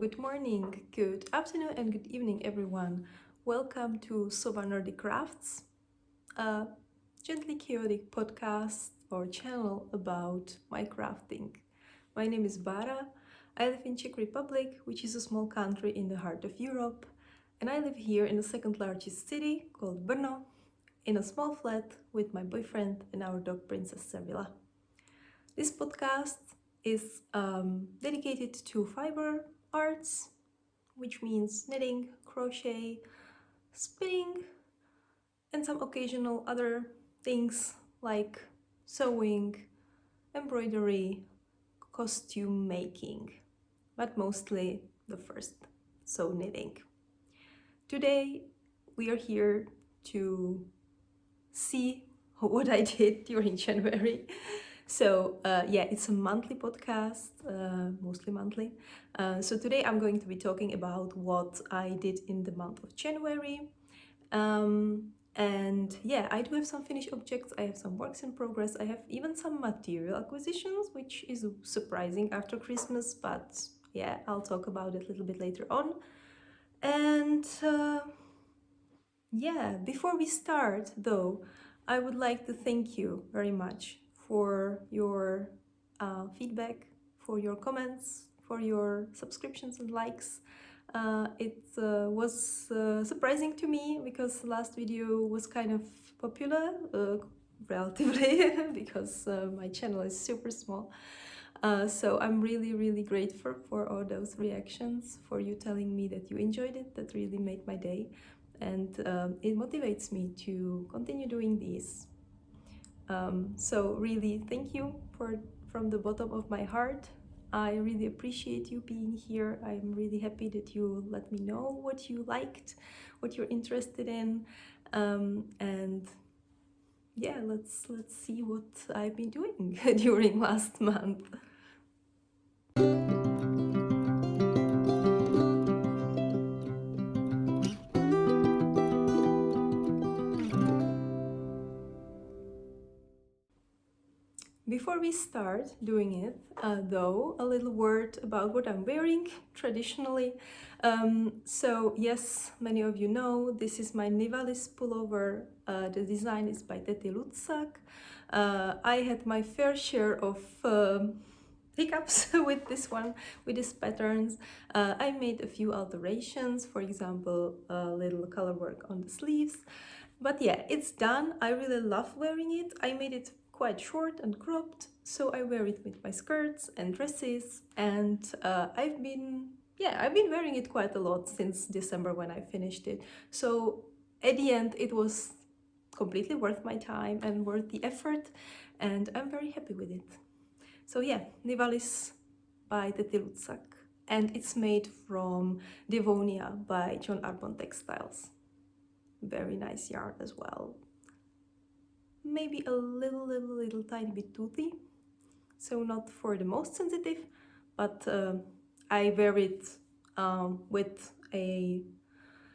good morning, good afternoon and good evening everyone. Welcome to Sova Nordic Crafts, a gently chaotic podcast or channel about my crafting. My name is Bara. I live in Czech Republic, which is a small country in the heart of Europe, and I live here in the second largest city called Brno, in a small flat with my boyfriend and our dog Princess Sevilla. This podcast is dedicated to fiber arts, which means knitting, crochet, spinning, and some occasional other things like sewing, embroidery, costume making, but mostly the first, so knitting. Today we are here to see what I did during January. So it's a monthly podcast, mostly monthly. So today I'm going to be talking about what I did in the month of January. I do have some finished objects, I have some works in progress, I have even some material acquisitions, which is surprising after Christmas, but yeah, I'll talk about it a little bit later on. And before we start though, I would like to thank you very much for your feedback, for your comments, for your subscriptions and likes. It was surprising to me because the last video was kind of popular, relatively, because my channel is super small. So I'm really grateful for all those reactions, for you telling me that you enjoyed it. That really made my day, and it motivates me to continue doing these. So really thank you from the bottom of my heart. I really appreciate you being here. I'm really happy that you let me know what you liked, what you're interested in, and yeah, let's see what I've been doing during last month. Before we start doing it, though, a little word about what I'm wearing traditionally. So yes, many of you know, this is my Nivalis pullover. The design is by Decida. I had my fair share of hiccups with this one, with these patterns. I made a few alterations, for example, a little color work on the sleeves. But yeah, it's done. I really love wearing it. I made it quite short and cropped, so I wear it with my skirts and dresses, and I've been wearing it quite a lot since December when I finished it. So at the end it was completely worth my time and worth the effort, and I'm very happy with it. So yeah, Nivalis by Decida, and it's made from Devonia by John Arbon Textiles. Very nice yarn as well. Maybe a little tiny bit toothy, so not for the most sensitive, but I wear it with a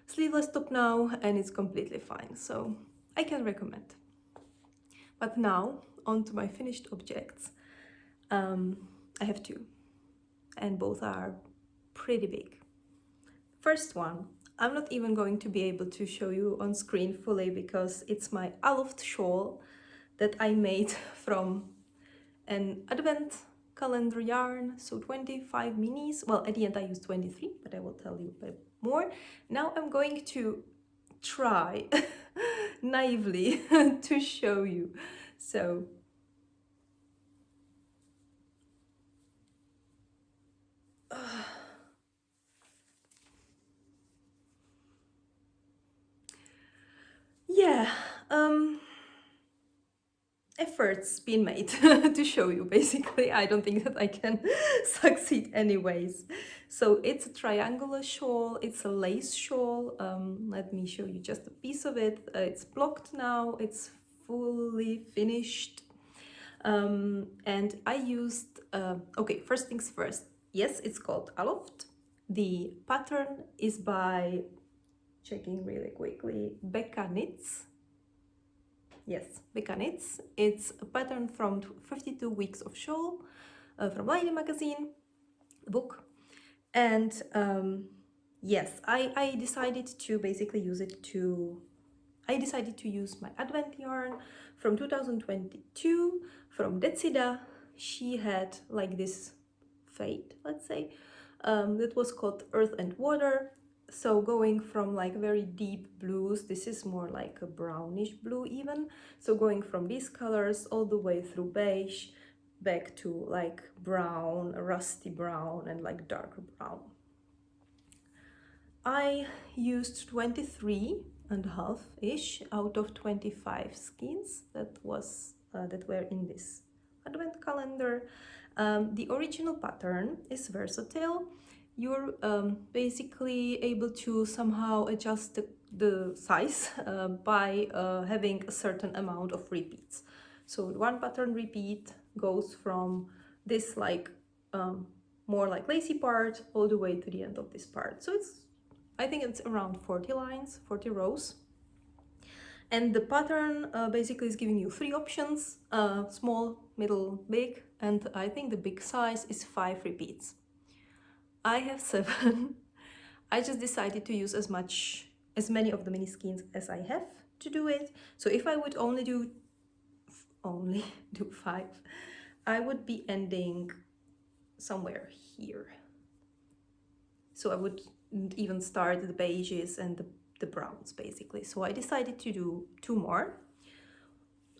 sleeveless top now and it's completely fine, so I can recommend. But now on to my finished objects. I have two, and both are pretty big. First one, I'm not even going to be able to show you on screen fully because it's my Aloft shawl that I made from an advent calendar yarn, so 25 minis. Well, at the end I used 23, but I will tell you a bit more. Now I'm going to try naively to show you. So yeah, efforts been made to show you, basically. I don't think that I can succeed anyways. So it's a triangular shawl, it's a lace shawl. Let me show you just a piece of it. It's blocked now, it's fully finished. And I used, okay, first things first. Yes, it's called Aloft. The pattern is by, checking really quickly, Bekah Knits. Yes, Bekah Knits. It's a pattern from 52 Weeks of Shawl from Vlnene magazine, the book. And yes, I decided to basically use it to, I decided to use my advent yarn from 2022 from Decida. She had like this fade, let's say, that was called Earth and Water. So going from like very deep blues, this is more like a brownish blue even. So going from these colors all the way through beige, back to like brown, rusty brown, and like darker brown. I used 23.5-ish out of 25 skeins that were in this advent calendar. The original pattern is versatile. You're basically able to somehow adjust the size by having a certain amount of repeats. So one pattern repeat goes from this like more like lacy part all the way to the end of this part. So I think it's around 40 lines, 40 rows. And the pattern basically is giving you 3 options, small, middle, big, and I think the big size is 5 repeats. I have 7. I just decided to use as many of the mini skeins as I have to do it. So if I would only do 5, I would be ending somewhere here. So I would even start the beiges and the browns basically. So I decided to do 2 more.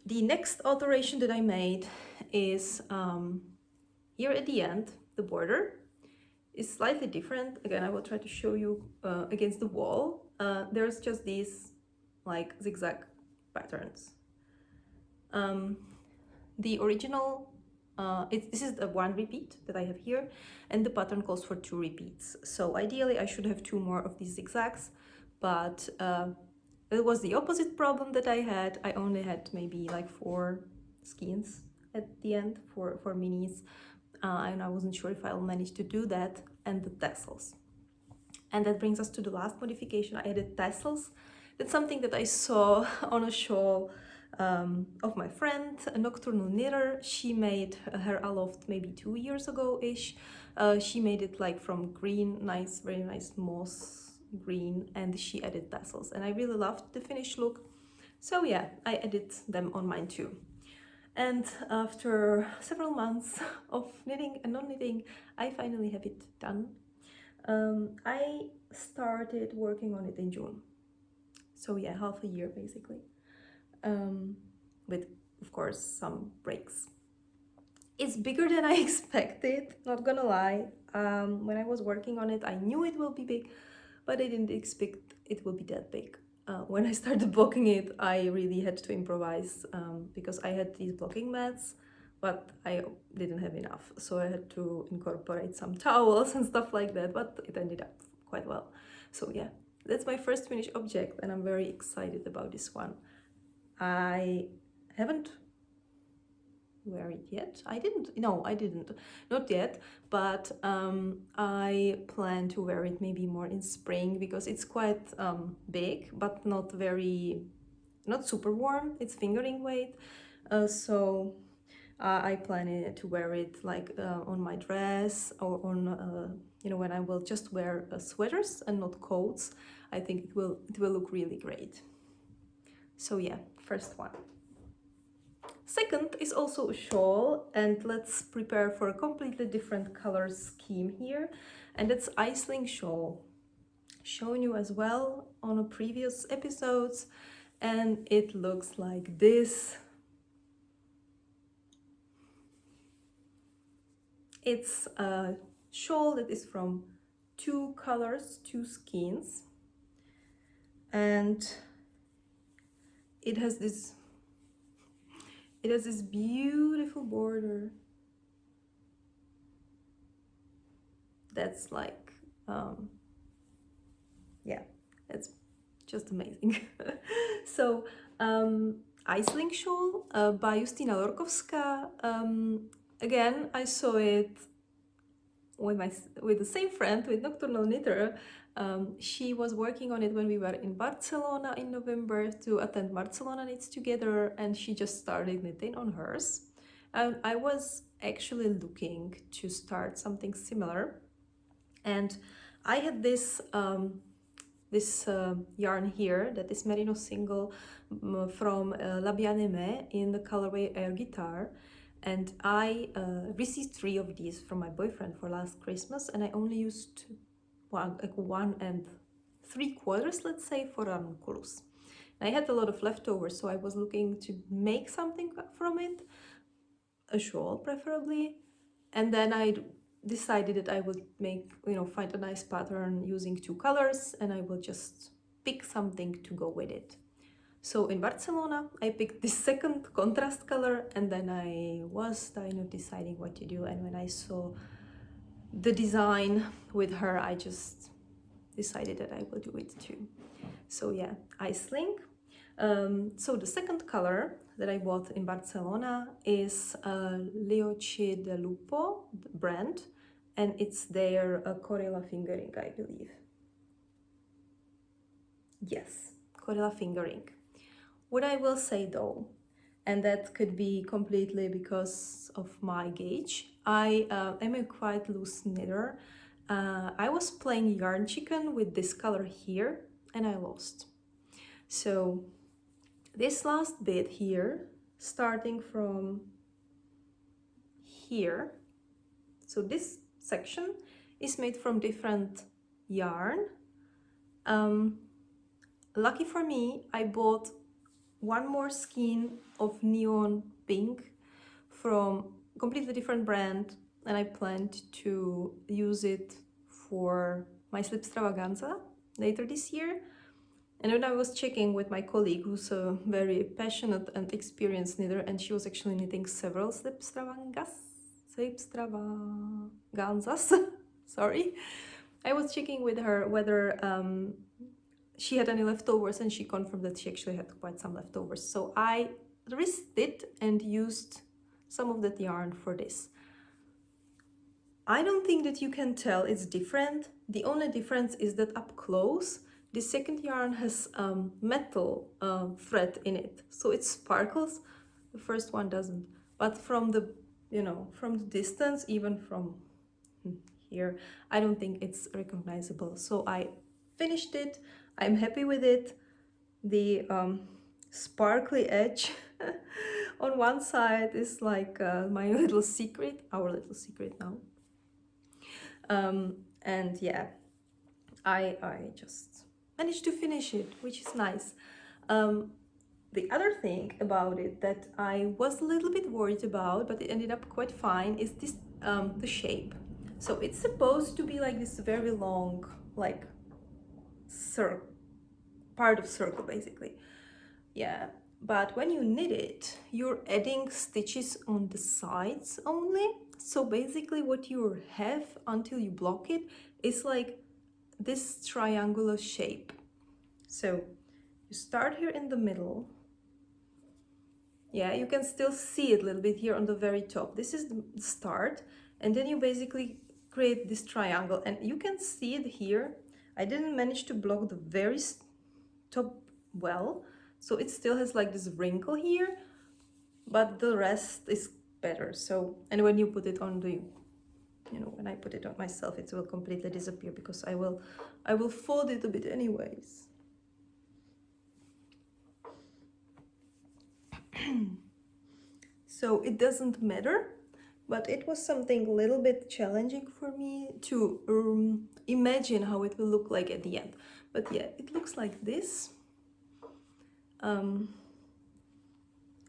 The next alteration that I made is here at the end. The border is slightly different. Again, I will try to show you against the wall. There's just these like zigzag patterns. The original, this is the 1 repeat that I have here, and the pattern calls for 2 repeats. So ideally I should have 2 more of these zigzags, but it was the opposite problem that I had. I only had maybe like 4 skeins at the end for minis, and I wasn't sure if I'll manage to do that, and the tassels. And that brings us to the last modification. I added tassels. That's something that I saw on a shawl of my friend, a nocturnal knitter. She made her aloft maybe 2 years ago-ish. She made it like from green, nice, very nice moss green, and she added tassels. And I really loved the finished look. So yeah, I added them on mine too. And after several months of knitting and non-knitting, I finally have it done. I started working on it in June. So yeah, half a year basically. With, of course, some breaks. It's bigger than I expected, not gonna lie. When I was working on it, I knew it will be big, but I didn't expect it will be that big. When I started blocking it, I really had to improvise because I had these blocking mats, but I didn't have enough. So I had to incorporate some towels and stuff like that, but it ended up quite well. So yeah, that's my first finished object, and I'm very excited about this one. I haven't wear it yet. I didn't, not yet, but I plan to wear it maybe more in spring because it's quite big, but not super warm. It's fingering weight, so I plan to wear it like on my dress or on when I will just wear sweaters and not coats. I think it will look really great. So yeah, first one. Second is also a shawl, and let's prepare for a completely different color scheme here, and that's Iceling shawl. Shown you as well on a previous episodes, and it looks like this. It's a shawl that is from 2 colors, 2 skeins, and it has this beautiful border that's like yeah, it's just amazing. So Iceling shawl by Justyna Lorkowska. Again, I saw it with the same friend, with Nocturnal Knitter. She was working on it when we were in Barcelona in November to attend Barcelona Knits together, and she just started knitting on hers. I was actually looking to start something similar, And I had this yarn here that is merino single from Labien Aimee in the colorway Air Guitar, and I received 3 of these from my boyfriend for last Christmas, and I only used one and 3/4, let's say, for ranunculus. I had a lot of leftovers, so I was looking to make something from it, a shawl preferably, and then I decided that I would make, find a nice pattern using 2 colors, and I will just pick something to go with it. So in Barcelona, I picked this second contrast color, and then I was deciding what to do, and when I saw the design with her, I just decided that I will do it too. So yeah, Iceling. So the second color that I bought in Barcelona is Gli Occhi del Lupo brand, and it's their corilla fingering, I believe. Yes, corilla fingering. What I will say though, and that could be completely because of my gauge, I am a quite loose knitter. I was playing yarn chicken with this color here, and I lost. So this last bit here, starting from here, so this section is made from different yarn. Lucky for me, I bought one more skein of neon pink from completely different brand, and I planned to use it for my slip extravaganza later this year. And when I was checking with my colleague, who's a very passionate and experienced knitter, and she was actually knitting several slip extravaganzas, sorry. I was checking with her whether she had any leftovers, and she confirmed that she actually had quite some leftovers. So I risked it and used some of that yarn for this. I don't think that you can tell it's different. The only difference is that up close, the second yarn has metal thread in it, so it sparkles. The first one doesn't. But from the, from the distance, even from here, I don't think it's recognizable. So I finished it. I'm happy with it. The sparkly edge on one side is like my little secret, our little secret now. And yeah, I just managed to finish it, which is nice. The other thing about it that I was a little bit worried about, but it ended up quite fine, is this the shape. So it's supposed to be like this very long, like part of circle basically. Yeah, but when you knit it, you're adding stitches on the sides only. So basically what you have until you block it is like this triangular shape. So you start here in the middle. Yeah, you can still see it a little bit here on the very top. This is the start, and then you basically create this triangle, and you can see it here. I didn't manage to block the very top well, so it still has like this wrinkle here, but the rest is better. So, and when you put it on the, when I put it on myself, it will completely disappear because I will fold it a bit anyways. So it doesn't matter, but it was something a little bit challenging for me to imagine how it will look like at the end. But yeah, it looks like this. And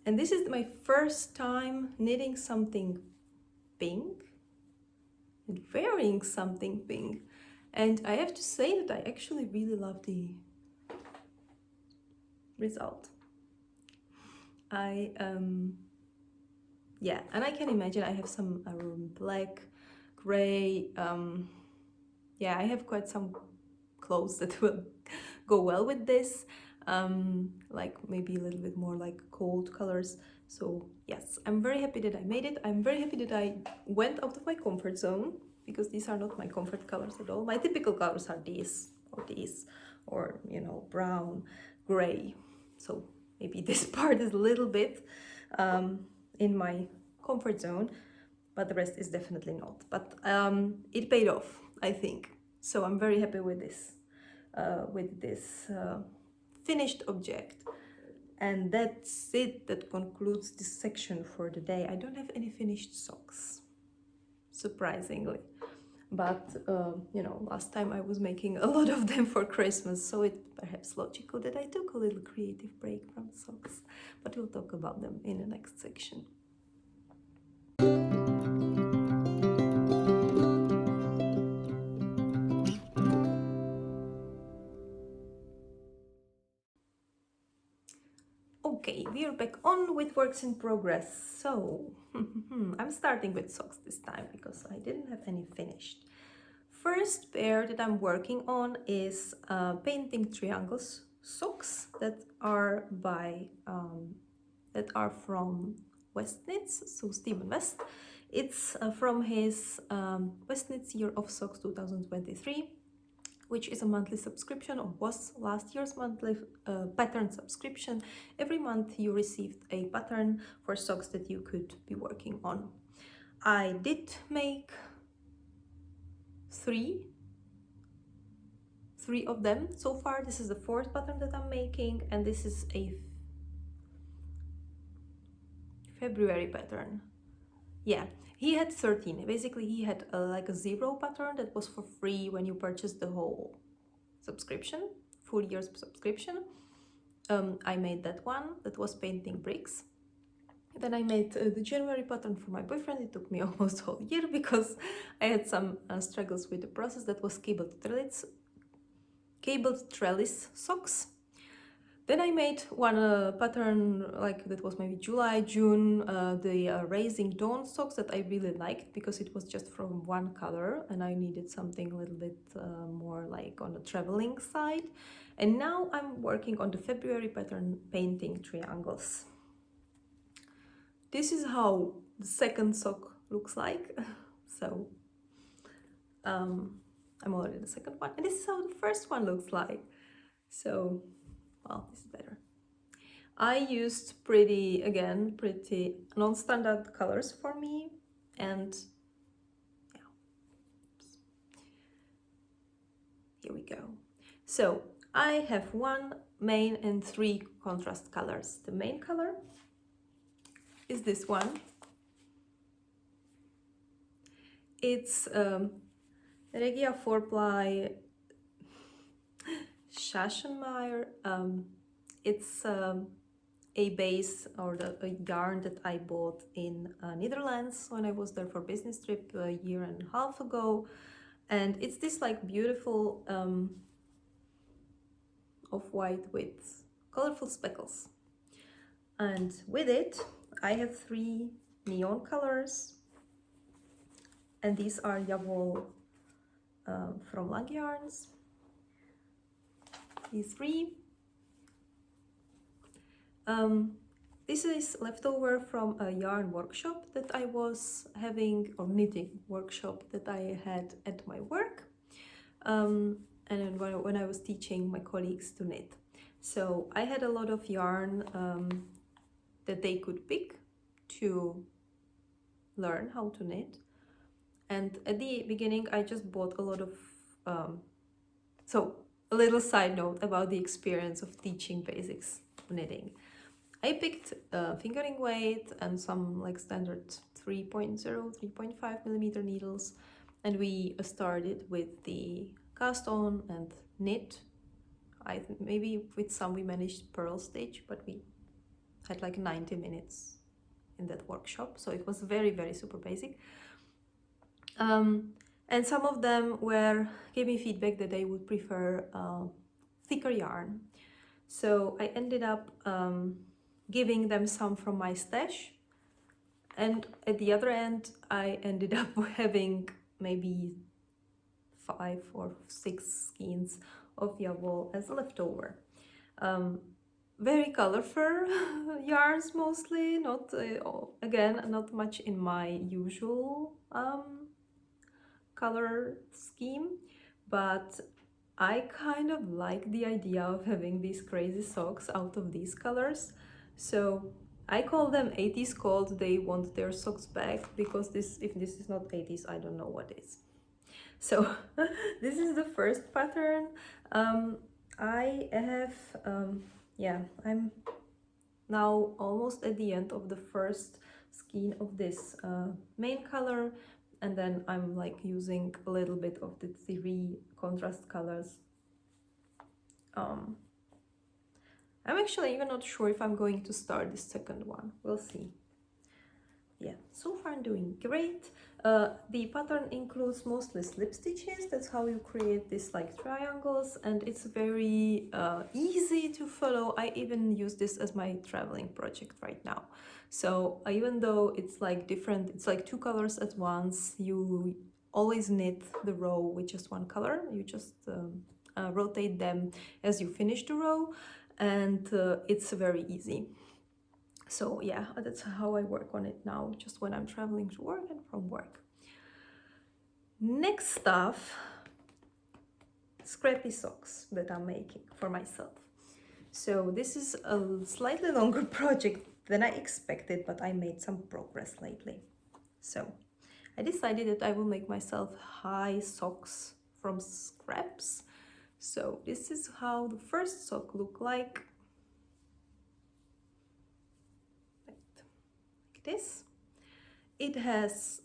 this is my first time knitting something pink and wearing something pink. And I have to say that I actually really love the result. Yeah, and I can imagine I have some black, gray, yeah, I have quite some clothes that will go well with this, like maybe a little bit more like cold colors. So yes, I'm very happy that I made it. I'm very happy that I went out of my comfort zone, because these are not my comfort colors at all. My typical colors are these, or brown, gray. So maybe this part is a little bit in my comfort zone, but the rest is definitely not. But it paid off. I think. So I'm very happy with this finished object. And that's it, that concludes this section for the day. I don't have any finished socks, surprisingly. But, you know, last time I was making a lot of them for Christmas, so it's perhaps logical that I took a little creative break from socks. But we'll talk about them in the next section. Okay, we are back on with works in progress. So, I'm starting with socks this time because I didn't have any finished. First pair that I'm working on is painting triangles socks that are from Westknits, so Stephen West. It's from his Westknits Year of Socks 2023, which is a monthly subscription, or was last year's monthly pattern subscription. Every month you received a pattern for socks that you could be working on. I did make three of them so far. This is the fourth pattern that I'm making, and this is a February pattern. Yeah, he had 13. Basically, he had like a 0 pattern that was for free when you purchased the whole subscription, full year's subscription. I made that one, that was painting bricks. Then I made the January pattern for my boyfriend. It took me almost a whole year because I had some struggles with the process. That was cabled trellis socks. Then I made one pattern, like that was maybe July, June, the Raising Dawn socks that I really liked because it was just from one color and I needed something a little bit more like on the traveling side. And now I'm working on the February pattern, painting triangles. This is how the second sock looks like. So I'm already the second one, and this is how the first one looks like. So, well, this is better. I used pretty non-standard colors for me, and yeah, here we go. So I have one main and 3 contrast colors. The main color is this one. It's Regia 4-ply Schachenmayr. It's a base or a yarn that I bought in Netherlands when I was there for business trip a year and a half ago, and it's this like beautiful off-white with colorful speckles. And with it I have 3 neon colors, and these are Jawoll from Lang Yarns. These 3. This is leftover from a yarn workshop that I was having, or knitting workshop that I had at my work, and when I was teaching my colleagues to knit. So I had a lot of yarn that they could pick to learn how to knit. And at the beginning, I just bought a lot of, so a little side note about the experience of teaching basics knitting. I picked fingering weight and some like standard 3.0, 3.5 millimeter needles. And we started with the cast on and knit. Maybe with some we managed purl stitch, but we had like 90 minutes in that workshop. So it was very, very super basic. And some of them gave me feedback that they would prefer thicker yarn. So I ended up giving them some from my stash. And at the other end, I ended up having maybe 5 or 6 skeins of Jawoll as a leftover. Very colorful yarns mostly, not again, not much in my usual color scheme, but I kind of like the idea of having these crazy socks out of these colors. So I call them 80s cold. They want their socks back because if this is not 80s, I don't know what is. So this is the first pattern. I have, yeah, I'm now almost at the end of the first skein of this main color, and then I'm like using a little bit of the three contrast colors. I'm actually even not sure if I'm going to start the second one. We'll see. Yeah, so far I'm doing great. The pattern includes mostly slip stitches. That's how you create these like triangles, and it's very easy to follow. I even use this as my traveling project right now. So even though it's like different, it's like two colors at once, you always knit the row with just one color. You just rotate them as you finish the row, and it's very easy. So yeah, that's how I work on it now, just when I'm traveling to work and from work. Next stuff, scrappy socks that I'm making for myself. So this is a slightly longer project than I expected, but I made some progress lately. So I decided that I will make myself high socks from scraps. So this is how the first sock look like. This. It has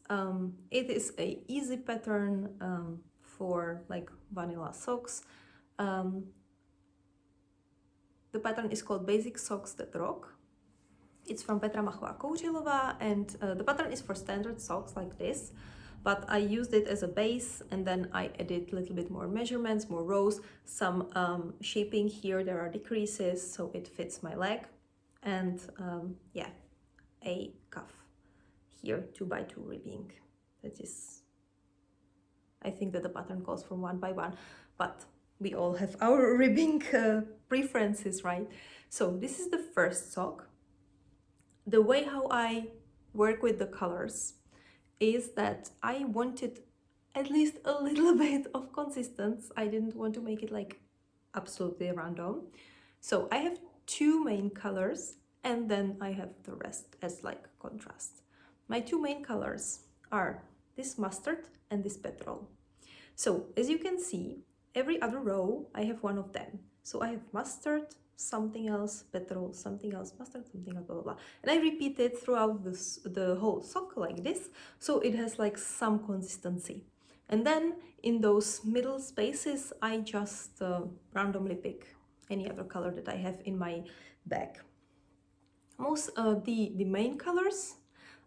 it is a easy pattern for like vanilla socks. The pattern is called Basic Socks That Rock. It's from Petra Machova Kourilova, and the pattern is for standard socks like this, but I used it as a base, and then I added a little bit more measurements, more rows, some shaping here. There are decreases so it fits my leg, and yeah, a cuff here, 2x2 ribbing. That is, I think that the pattern calls for 1x1, but we all have our ribbing preferences, right? So this is the first sock. The way how I work with the colors is that I wanted at least a little bit of consistency. I didn't want to make it like absolutely random. So I have two main colors, and then I have the rest as like contrast. My two main colors are this mustard and this petrol. So as you can see, every other row I have one of them. So I have mustard, something else, petrol, something else, mustard, something else, blah, blah, blah. And I repeat it throughout the whole sock like this, so it has like some consistency. And then in those middle spaces, I just randomly pick any other color that I have in my bag. Most the main colors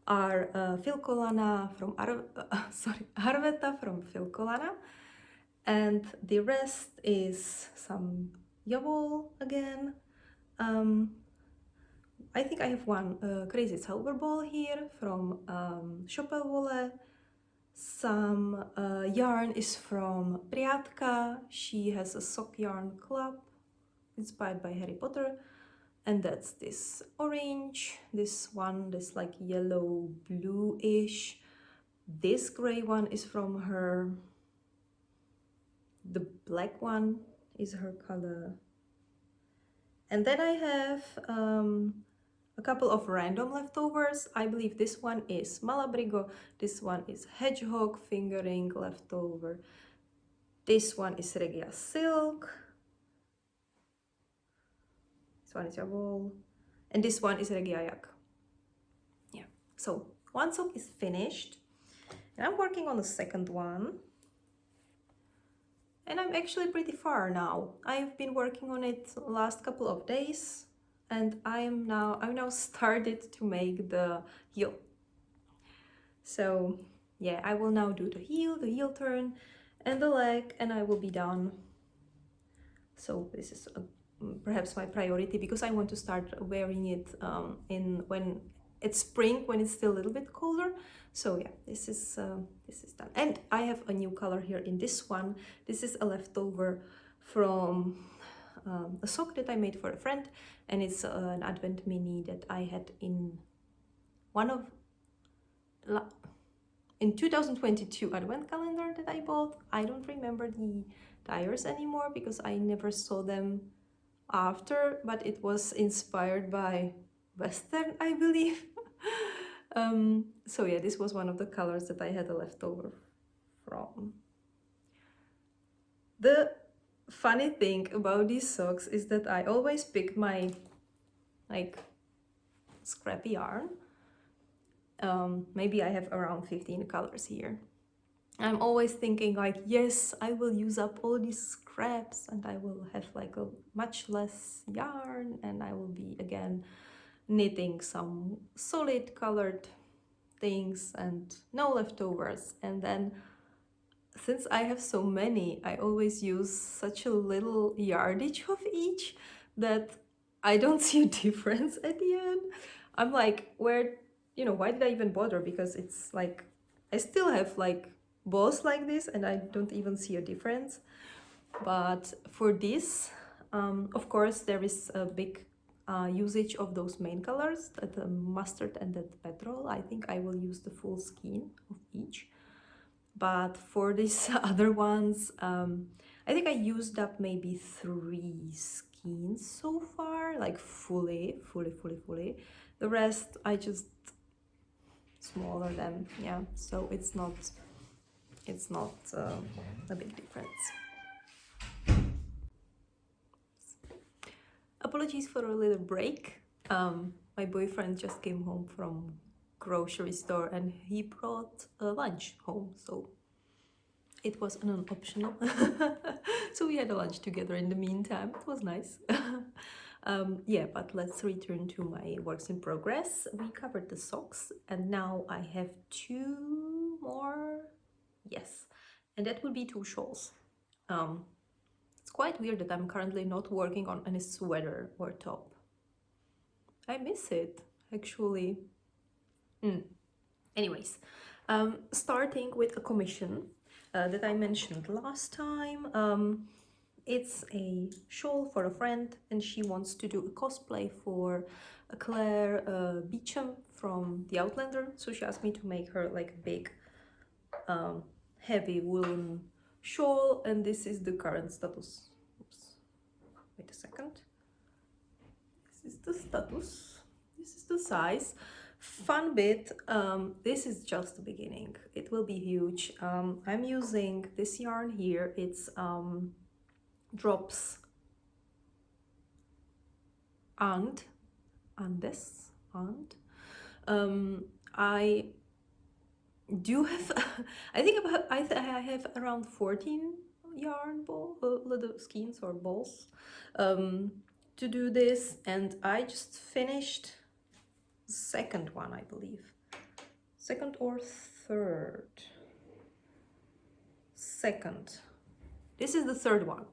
are Vlnene from Arveta from Vlnene, and the rest is some Jawoll again. I think I have one crazy silver ball here from Schachenmayr. Some yarn is from Priatka. She has a sock yarn club inspired by Harry Potter. And that's this orange, this one, this like yellow bluish. This gray one is from her. The black one is her color. And then I have a couple of random leftovers. I believe this one is Malabrigo, this one is hedgehog fingering leftover, this one is Regia silk, this one is Jawoll, and this one is Regia yak. Yeah, so one sock is finished, and I'm working on the second one. And I'm actually pretty far now. I've been working on it the last couple of days, and I've now started to make the heel. So yeah, I will now do the heel turn, and the leg, and I will be done. So this is perhaps my priority, because I want to start wearing it when it's spring, when it's still a little bit colder. So yeah, this is done. And I have a new color here in this one. This is a leftover from a sock that I made for a friend, and it's an advent mini that I had in in 2022 advent calendar that I bought. I don't remember the tires anymore because I never saw them after, but it was inspired by Western, I believe. So yeah, this was one of the colors that I had a leftover from. The funny thing about these socks is that I always pick my like scrappy yarn. Maybe I have around 15 colors here. I'm always thinking like, yes, I will use up all these scraps and I will have like a much less yarn and I will be again knitting some solid colored things and no leftovers. And then since I have so many, I always use such a little yardage of each that I don't see a difference at the end. I'm like, where, you know, why did I even bother? Because it's like, I still have like balls like this and I don't even see a difference. But for this, of course, there is a big usage of those main colors, the mustard and the petrol. I think I will use the full skein of each. But for these other ones, I think I used up maybe 3 skeins so far, like fully. The rest I just smaller them, yeah. So it's not a big difference. Apologies for a little break. My boyfriend just came home from grocery store and he brought lunch home, so it was an optional. So we had a lunch together in the meantime. It was nice. Yeah, but let's return to my works in progress. We covered the socks and now I have 2 more. Yes, and that will be 2 shawls. It's quite weird that I'm currently not working on any sweater or top. I miss it, actually. Anyways, starting with a commission that I mentioned last time. It's a shawl for a friend and she wants to do a cosplay for Claire Beecham from The Outlander. So she asked me to make her like a big heavy woolen shawl, and this is the current status. Oops. Wait a second. This is the status. This is the size. Fun bit, this is just the beginning. It will be huge. I'm using this yarn here. It's drops and I do have I think about I have around 14 yarn ball little skeins or balls to do this, and I just finished the second one, I believe. Second or third? Second. This is the third one.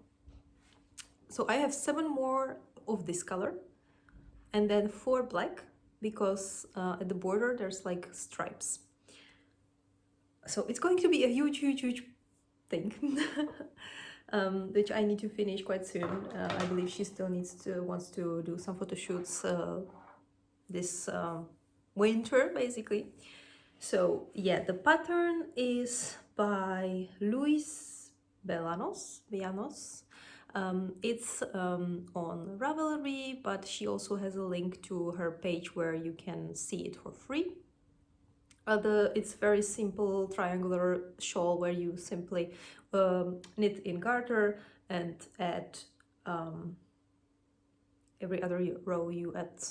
So I have 7 more of this color and then 4 black, because at the border there's like stripes. So it's going to be a huge thing. Which I need to finish quite soon. I believe she still wants to do some photo shoots this winter, basically. So yeah, the pattern is by Luis Villanos. It's on Ravelry, but she also has a link to her page where you can see it for free. It's very simple triangular shawl where you simply knit in garter and add every other row you add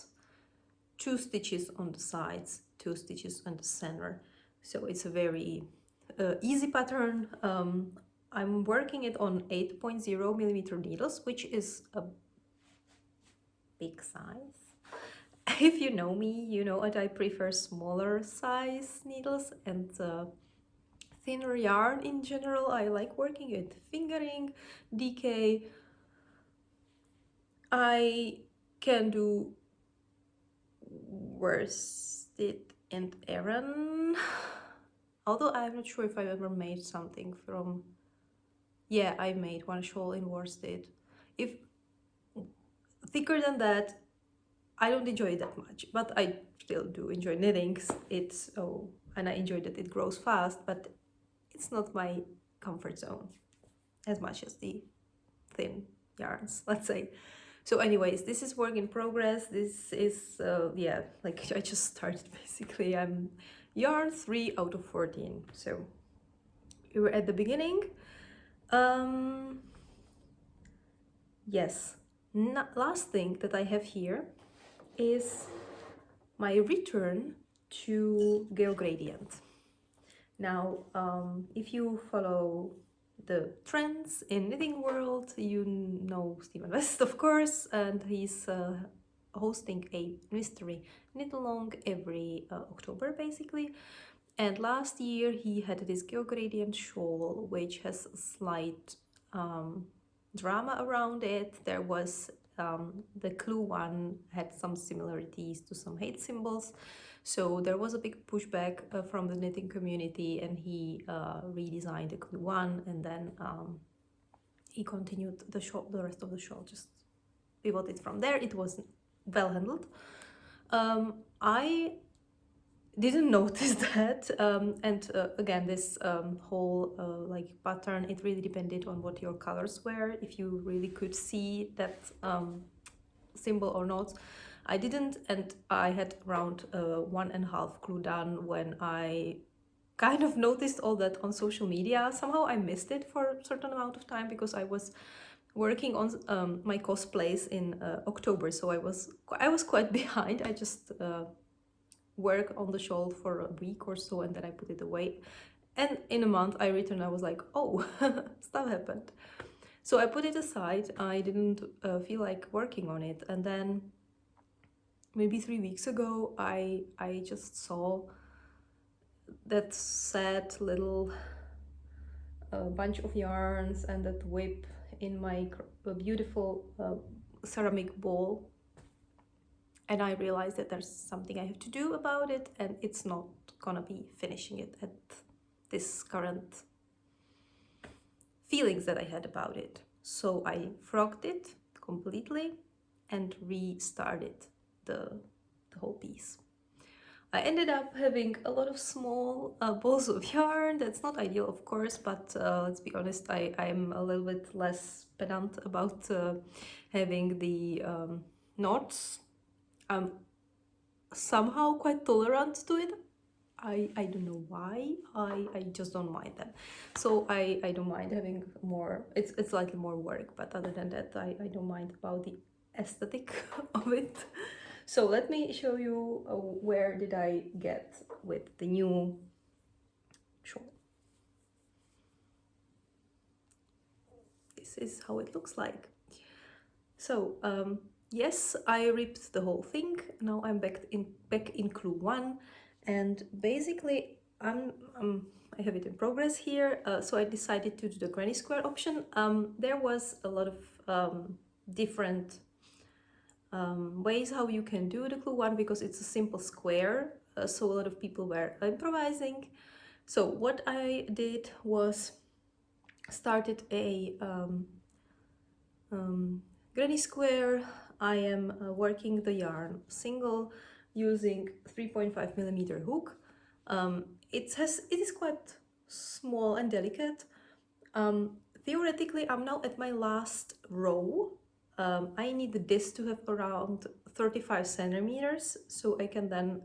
2 stitches on the sides, 2 stitches on the center. So it's a very easy pattern. I'm working it on 8.0 millimeter needles, which is a big size. If you know me, you know that I prefer smaller size needles and thinner yarn in general. I like working with fingering, DK. I can do worsted and Aran, although I'm not sure if I've ever made something from... Yeah, I made one shawl in worsted. If thicker than that, I don't enjoy it that much, but I still do enjoy knitting. And I enjoy that it grows fast, but it's not my comfort zone as much as the thin yarns, let's say. So anyways, this is work in progress. This is, yeah, like I just started basically. I'm yarn 3 out of 14. So we were at the beginning. Yes, last thing that I have here is my return to Geogradient. Now, if you follow the trends in knitting world, you know Stephen West, of course, and he's hosting a mystery knit along every October, basically. And last year he had this Geogradient shawl, which has a slight drama around it. There was the clue one had some similarities to some hate symbols. So there was a big pushback from the knitting community, and he redesigned the clue one, and then he continued the shawl, the rest of the shawl, just pivoted from there. It was well handled. I didn't notice that, and again, this whole like pattern, it really depended on what your colors were, if you really could see that symbol or not. I didn't, and I had around 1.5 clue done when I kind of noticed all that on social media. Somehow I missed it for a certain amount of time because I was working on my cosplays in October, so I was quite behind. I just work on the shawl for a week or so, and then I put it away. And in a month I returned, I was like, oh, stuff happened. So I put it aside. I didn't feel like working on it. And then maybe 3 weeks ago, I just saw that sad little bunch of yarns and that whip in my beautiful ceramic bowl. And I realized that there's something I have to do about it, and it's not gonna be finishing it at this current feelings that I had about it. So I frogged it completely and restarted the whole piece. I ended up having a lot of small balls of yarn. That's not ideal, of course, but let's be honest, I'm a little bit less pedant about having the knots. I'm somehow quite tolerant to it. I don't know why. I just don't mind them. So I don't mind having more. It's slightly more work, but other than that, I don't mind about the aesthetic of it. So let me show you where did I get with the new shawl. This is how it looks like. So yes, I ripped the whole thing. Now I'm back in clue one, and basically I have it in progress here. So I decided to do the granny square option. There was a lot of different ways how you can do the clue one, because it's a simple square, so a lot of people were improvising. So what I did was started a granny square. I am working the yarn single using 3.5 millimeter hook. It is quite small and delicate. Theoretically, I'm now at my last row. I need this to have around 35 centimeters, so I can then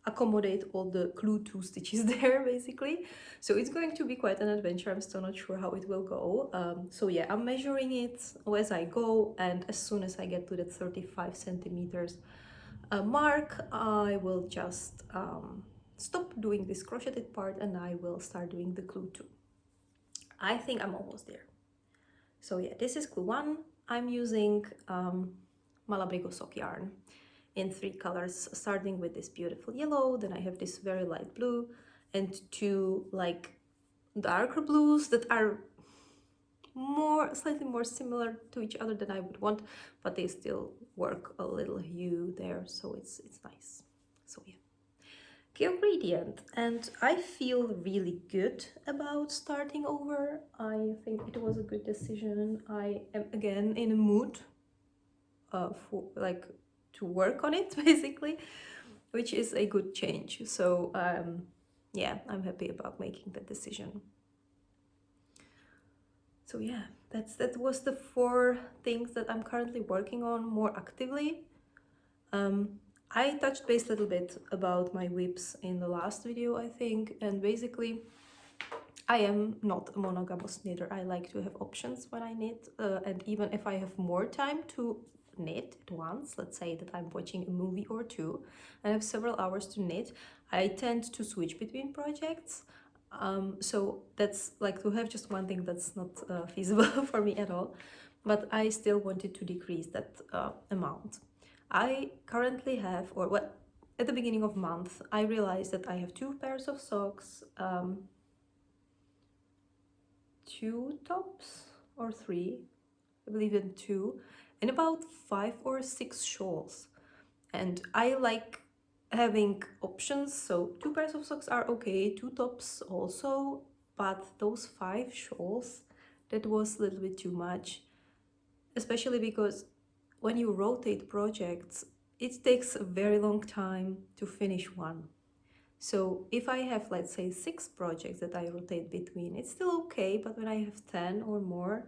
accommodate all the clue 2 stitches there, basically. So it's going to be quite an adventure. I'm still not sure how it will go. So yeah, I'm measuring it as I go, and as soon as I get to the 35 centimeters mark, I will just stop doing this crocheted part and I will start doing the clue 2. I think I'm almost there. So yeah, this is clue 1. I'm using Malabrigo sock yarn in 3 colors, starting with this beautiful yellow, then I have this very light blue, and 2 like darker blues that are slightly more similar to each other than I would want, but they still work a little hue there, so it's nice. So yeah, Geogradient, and I feel really good about starting over. I think it was a good decision. I am again in a mood for like to work on it, basically, which is a good change. So yeah, I'm happy about making that decision. So yeah, that was the 4 things that I'm currently working on more actively. I touched base a little bit about my whips in the last video, I think, and basically I am not a monogamous knitter. I like to have options when I knit, and even if I have more time to knit at once, let's say that I'm watching a movie or two and I have several hours to knit, I tend to switch between projects. So that's like to have just one thing, that's not feasible for me at all, but I still wanted to decrease that amount. I currently have, or what, at the beginning of month, I realized that I have 2 pairs of socks, 2 tops or 3, I believe in 2, and about 5 or 6 shawls. And I like having options, so 2 pairs of socks are okay, 2 tops also, but those 5 shawls, that was a little bit too much, especially because when you rotate projects, it takes a very long time to finish one. So if I have, let's say, 6 projects that I rotate between, it's still okay, but when I have 10 or more,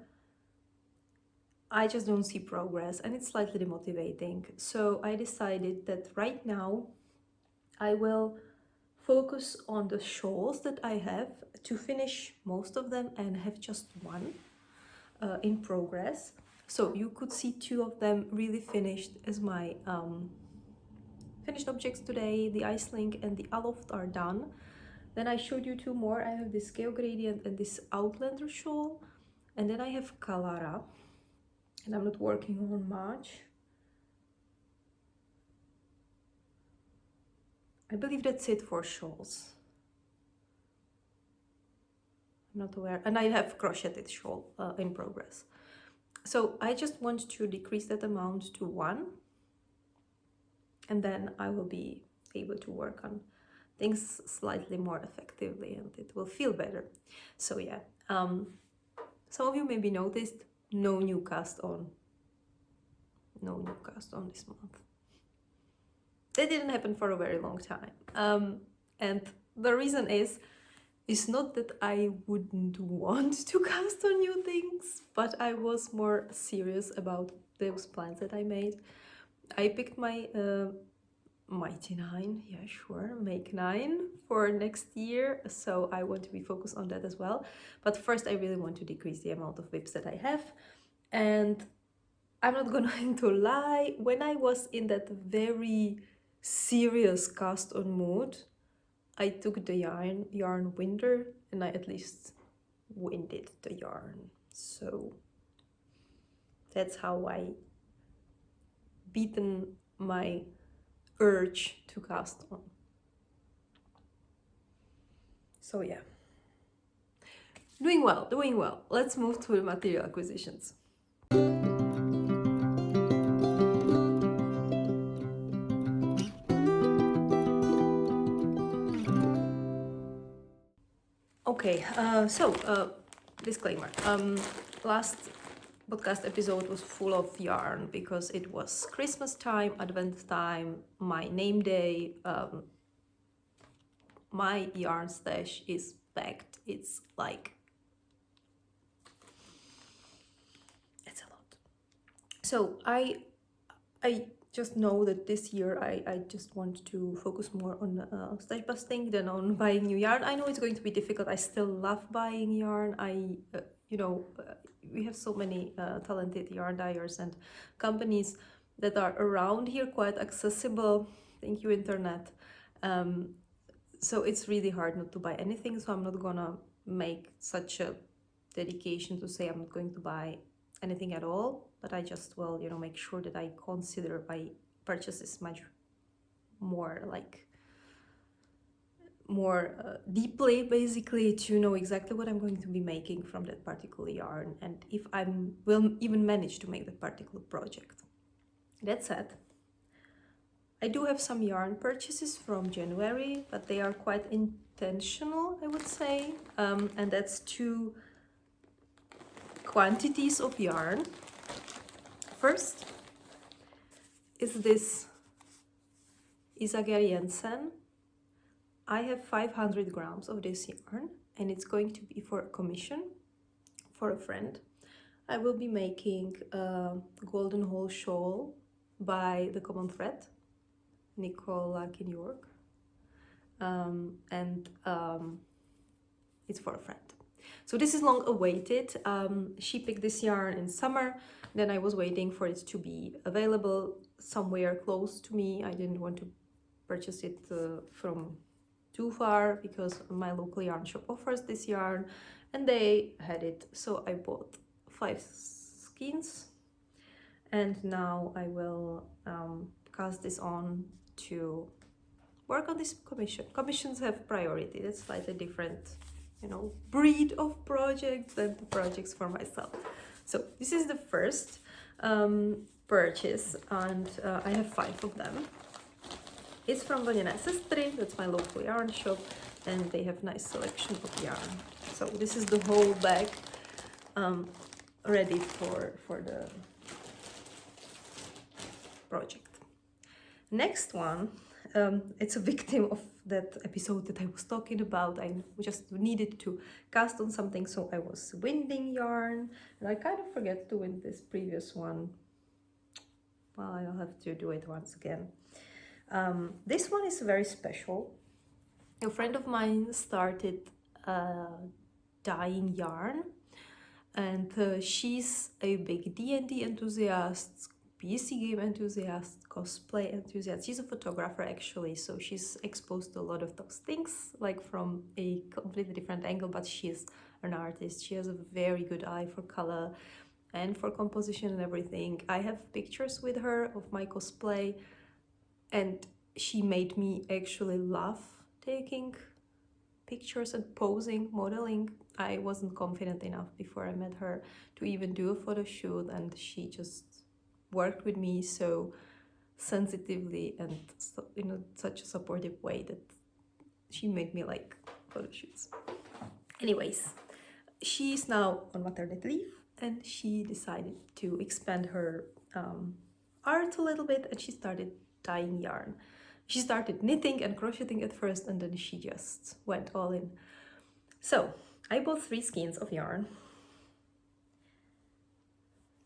I just don't see progress and it's slightly demotivating. So I decided that right now I will focus on the shawls that I have to finish most of them and have just one in progress. So you could see 2 of them really finished as my finished objects today. The Iceling and the Aloft are done. Then I showed you 2 more. I have this Geo Gradient and this Outlander shawl. And then I have Kalara, and I'm not working on much. I believe that's it for shawls. I'm not aware. And I have crocheted shawl in progress. So I just want to decrease that amount to 1. And then I will be able to work on things slightly more effectively and it will feel better. So yeah, some of you maybe noticed no new cast on this month. That didn't happen for a very long time. And the reason is not that I wouldn't want to cast on new things, but I was more serious about those plans that I made. I picked my Mighty 9, yeah sure, Make 9 for next year, so I want to be focused on that as well. But first I really want to decrease the amount of whips that I have. And I'm not going to lie, when I was in that very serious cast on mood, I took the yarn winder and I at least winded the yarn. So that's how I beaten my urge to cast on. So yeah, doing well. Let's move to the material acquisitions. Okay, disclaimer. Last podcast episode was full of yarn because it was Christmas time, Advent time, my name day. My yarn stash is packed. It's like, it's a lot. So I just know that this year I just want to focus more on stash busting than on buying new yarn. I know it's going to be difficult. I still love buying yarn. We have so many talented yarn dyers and companies that are around here, quite accessible. Thank you, internet. So it's really hard not to buy anything. So I'm not gonna make such a dedication to say I'm not going to buy anything at all, but I just will, make sure that I consider my purchases much more deeply, basically, to know exactly what I'm going to be making from that particular yarn and if I will even manage to make that particular project. That said, I do have some yarn purchases from January, but they are quite intentional, I would say, and that's 2 quantities of yarn. First is this Isager Jensen. I have 500 grams of this yarn and it's going to be for a commission for a friend. I will be making a golden hole shawl by The Common Thread, Nicole Larkin York, and it's for a friend. So this is long awaited. She picked this yarn in summer, then I was waiting for it to be available somewhere close to me. I didn't want to purchase it from too far because my local yarn shop offers this yarn and they had it. So I bought 5 skeins and now I will cast this on to work on this commission. Commissions have priority. That's slightly different, you know, breed of projects than the projects for myself. So this is the first purchase and I have 5 of them. It's from Vlnene Sestry, that's my local yarn shop, and they have nice selection of yarn. So this is the whole bag ready for the project. Next one, it's a victim of that episode that I was talking about. I just needed to cast on something, so I was winding yarn, and I kind of forget to wind this previous one. Well, I'll have to do it once again. This one is very special. A friend of mine started dyeing yarn, and she's a big D&D enthusiast, PC game enthusiast, cosplay enthusiast. She's a photographer actually, so she's exposed to a lot of those things, like from a completely different angle, but she's an artist. She has a very good eye for color and for composition and everything. I have pictures with her of my cosplay, and she made me actually love taking pictures and posing, modeling. I wasn't confident enough before I met her to even do a photo shoot, and she just worked with me so sensitively and in such a supportive way that she made me like photo shoots. Anyways, she's now on maternity leave and she decided to expand her art a little bit, and she started dyeing yarn. She started knitting and crocheting at first, and then she just went all in. So I bought 3 skeins of yarn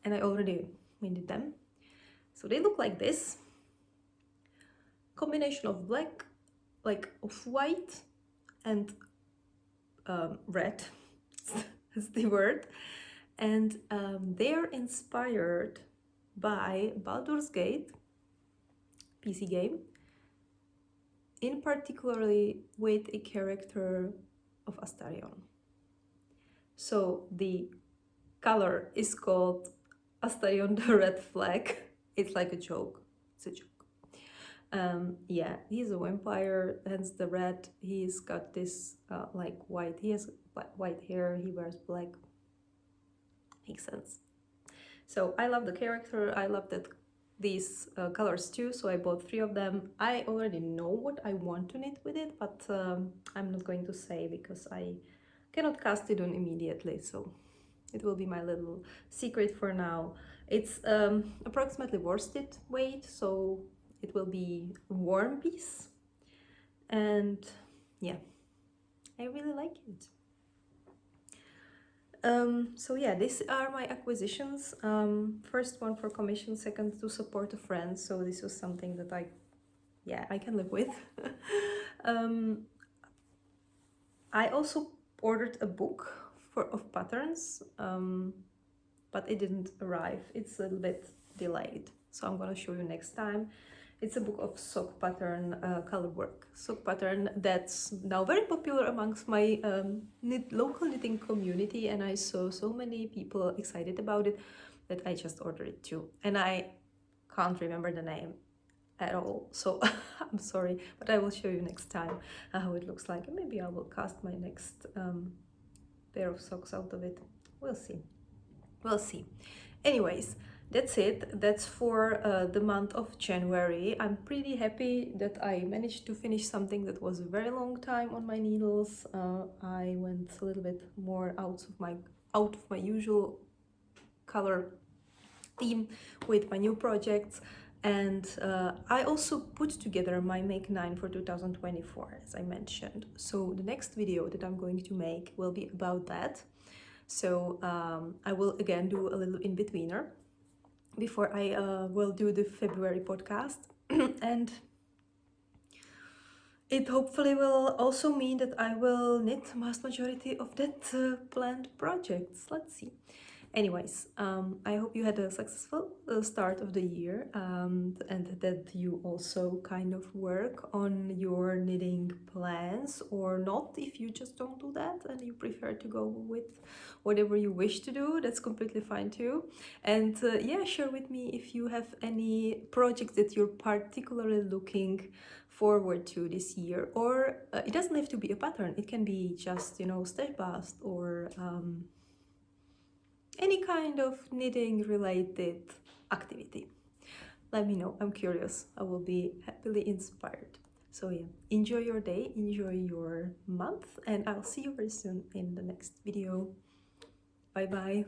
and I already winded them. So they look like this. Combination of black, like of white and red is the word. And they're inspired by Baldurs Gate PC game, in particularly with a character of Astarion. So the color is called Astarion the Red Flag. It's like a joke. It's a joke. Yeah, he's a vampire, hence the red. He's got this like white. He has white hair. He wears black. Makes sense. So I love the character. I love that these colors too, so I bought 3 of them. I already know what I want to knit with it, but I'm not going to say because I cannot cast it on immediately, so it will be my little secret for now. It's approximately worsted weight, so it will be a warm piece, and yeah, I really like it. So yeah, these are my acquisitions. First one for commission, second to support a friend. So this was something that I can live with. I also ordered a book of patterns, but it didn't arrive. It's a little bit delayed, so I'm gonna show you next time. It's a book of sock pattern, color work sock pattern that's now very popular amongst my local knitting community, and I saw so many people excited about it that I just ordered it too. And I can't remember the name at all, so I'm sorry, but I will show you next time how it looks like, and maybe I will cast my next pair of socks out of it. We'll see. We'll see. Anyways, that's it. That's for the month of January. I'm pretty happy that I managed to finish something that was a very long time on my needles. I went a little bit more out of my usual color theme with my new projects, and I also put together my Make 9 for 2024, as I mentioned. So the next video that I'm going to make will be about that. So I will again do a little in-betweener before I will do the February podcast. And It hopefully will also mean that I will knit vast majority of that planned projects. Let's see. Anyways, I hope you had a successful start of the year, and that you also kind of work on your knitting plans, or not. If you just don't do that and you prefer to go with whatever you wish to do, that's completely fine too. And yeah, share with me if you have any projects that you're particularly looking forward to this year, or it doesn't have to be a pattern. It can be just, you know, stitch bust, or any kind of knitting related activity. Let me know, I'm curious. I will be happily inspired. So yeah, enjoy your day, enjoy your month, and I'll see you very soon in the next video. Bye bye.